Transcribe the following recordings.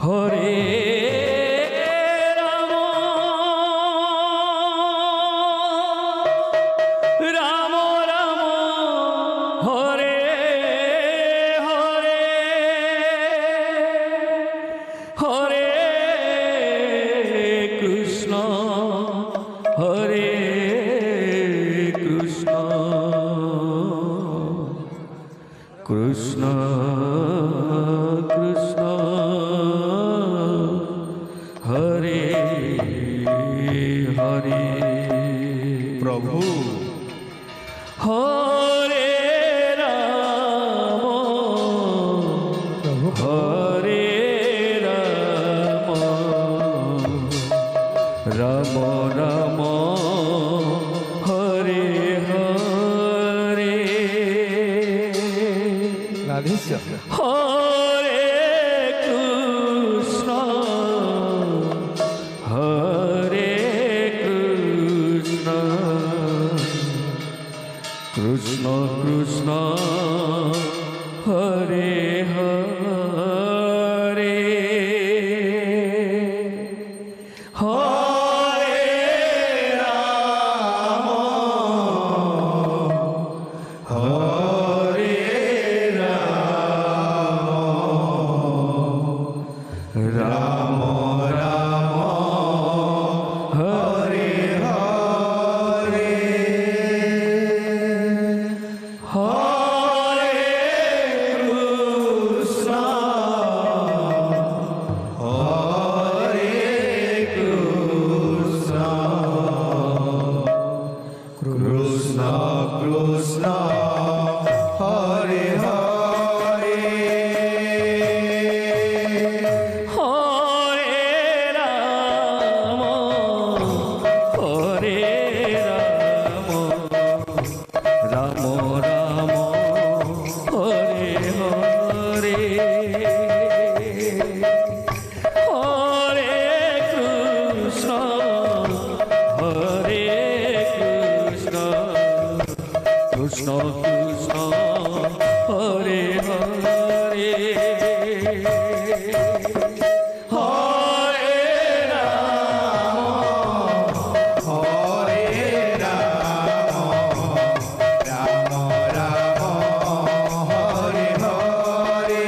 Hare Ram Ram Ram Hare Hare Hare Krishna Hare Krishna Krishna Krishna Hare Hare Prabhu Hare Ram Hare Ram Ram Ram Hare Hare Radheshyam Hare Krishna Hare Krishna Krishna Krishna Hare Hare Hare Ram Hare Ram Ram Hare Hare Hare Krishna Hare Krishna Krishna Krishna Hare Hare Hare Ram Hare Ram Ram Ram Hare Hare Hare Krishna Hare Krishna Krishna Krishna Hare Hare Hare Ram Hare Ram Ram Ram Hare Hare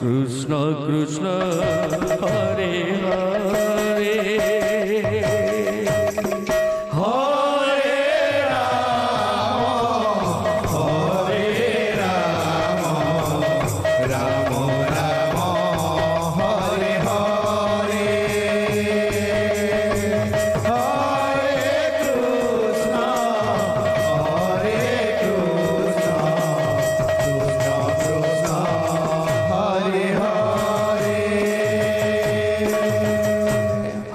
Krishna Krishna Hare Hare